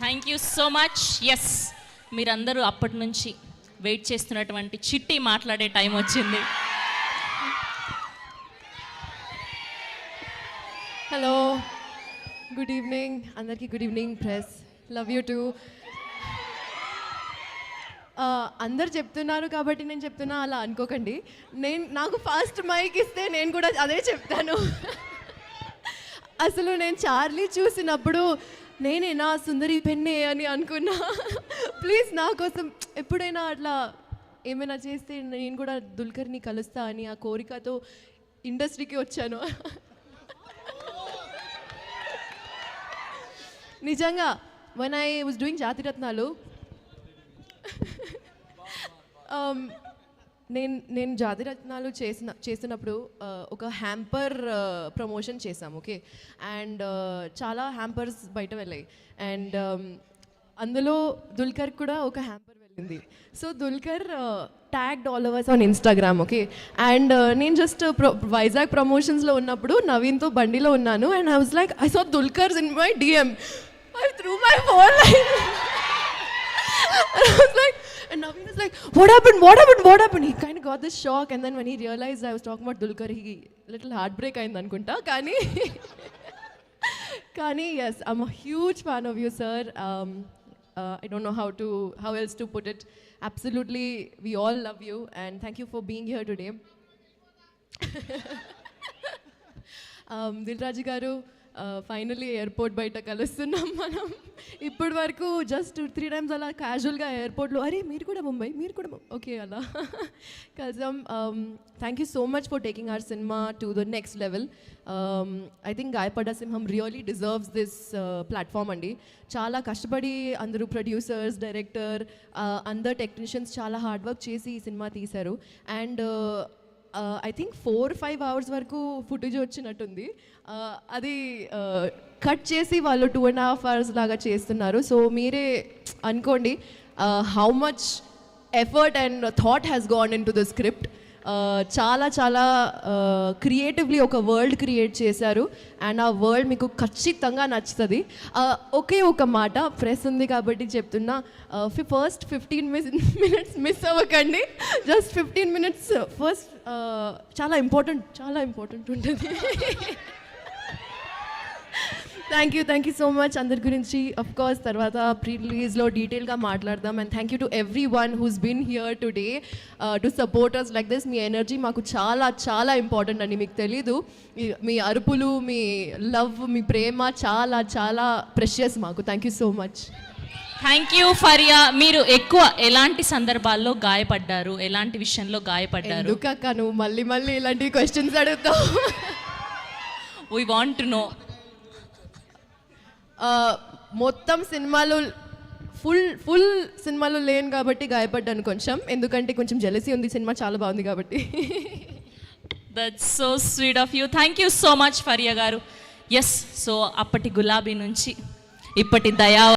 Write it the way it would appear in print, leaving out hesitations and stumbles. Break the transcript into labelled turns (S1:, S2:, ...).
S1: Thank you so much. Yes, మీరందరూ అప్పటి నుంచి వెయిట్ చేస్తున్నటువంటి చిట్టి మాట్లాడే టైం వచ్చింది.
S2: హలో, గుడ్ ఈవినింగ్ అందరికీ. Good evening press, love you too. అందరు చెప్తున్నారు కాబట్టి నేను చెప్తున్నా, అలా అనుకోకండి. నాకు ఫస్ట్ మైక్ ఇస్తే నేను కూడా అదే చెప్తాను. అసలు నేను చార్లీ చూసినప్పుడు నేనేనా సుందరి పెన్నే అని అనుకున్నా. ప్లీజ్ నా కోసం ఎప్పుడైనా అట్లా ఏమైనా చేస్తే నేను కూడా దుల్కర్ని కలుస్తా అని ఆ కోరికతో ఇండస్ట్రీకి వచ్చాను. నిజంగా when I was doing జాతిరత్నాలు, నేను జాతిరత్నాలు చేసినప్పుడు ఒక హ్యాంపర్ ప్రమోషన్ చేసాం. ఓకే, అండ్ చాలా హ్యాంపర్స్ బయట వెళ్ళాయి, అండ్ అందులో దుల్కర్ కూడా ఒక హ్యాంపర్ వెళ్ళింది. So Dulquer tagged all ours on Instagram. Okay, and నేను జస్ట్ వైజాగ్ ప్రమోషన్స్లో ఉన్నప్పుడు నవీన్తో బండిలో ఉన్నాను, and I was like, I saw Dulquer's in my DM. I threw my phone like I was like, and Naveen was like, what happened? He kind of got this shock, and then when he realized I was talking about Dulquer, he little heartbreak ayindi anukunta. Kani yes, I'm a huge fan of you, sir. I don't know how else to put it. Absolutely, we all love you, and thank you for being here today. Dilraji garu, finally airport బయట కలుస్తున్నాం మనం. ఇప్పటి వరకు just 2-3 times అలా క్యాజువల్గా ఎయిర్పోర్ట్లో, అరే మీరు కూడా ముంబై ఓకే అలా కలిసాం. Thank you so much for taking our cinema to the next level. I think గాయపడ్డ సింహం రియలీ డిజర్వ్స్ దిస్ ప్లాట్ఫామ్ అండి. చాలా కష్టపడి అందరూ ప్రొడ్యూసర్స్, డైరెక్టర్, అందరు టెక్నీషియన్స్ చాలా హార్డ్ వర్క్ చేసి ఈ సినిమా తీశారు. అండ్ ఐ థింక్ 4-5 అవర్స్ వరకు ఫుటేజ్ వచ్చినట్టుంది. అది కట్ చేసి వాళ్ళు 2.5 అవర్స్ లాగా చేస్తున్నారు. సో మీరే అనుకోండి how much effort and thought has gone in to the script. చాలా చాలా క్రియేటివ్లీ ఒక వరల్డ్ క్రియేట్ చేశారు, అండ్ ఆ వరల్డ్ మీకు ఖచ్చితంగా నచ్చుతుంది. ఒకే ఒక మాట, ప్రెస్ ఉంది కాబట్టి చెప్తున్నా, ఫస్ట్ 15 minutes మిస్ అవ్వకండి. జస్ట్ 15 minutes ఫస్ట్ చాలా ఇంపార్టెంట్ ఉంటుంది. Thank you so much. అందరి గురించి అఫ్ కోర్స్ తర్వాత ప్రీ రిలీజ్లో డీటెయిల్గా మాట్లాడదాం. And thank you to everyone who's been here today to support us like this. మీ ఎనర్జీ మాకు చాలా చాలా ఇంపార్టెంట్ అండి. మీకు తెలీదు, మీ అరుపులు, మీ లవ్, మీ ప్రేమ చాలా చాలా ప్రెషియస్ మాకు. Thank you so much.
S1: Thank you Faria. మీరు ఎక్కువ ఎలాంటి సందర్భాల్లో గాయపడ్డారు, ఎలాంటి విషయంలో గాయపడ్డారు?
S2: ఎందుకక్క నువ్వు మళ్ళీ ఇలాంటి క్వశ్చన్స్ అడుగుతావు?
S1: We want to know.
S2: మొత్తం సినిమాలో ఫుల్ సినిమాలో లేను కాబట్టి గాయపడ్డాను కొంచెం, ఎందుకంటే కొంచెం జెలసీ ఉంది, సినిమా చాలా బాగుంది కాబట్టి.
S1: That's so sweet of you. Thank you so much Faria garu. Yes, so అప్పటి గులాబీ నుంచి ఇప్పటి దయా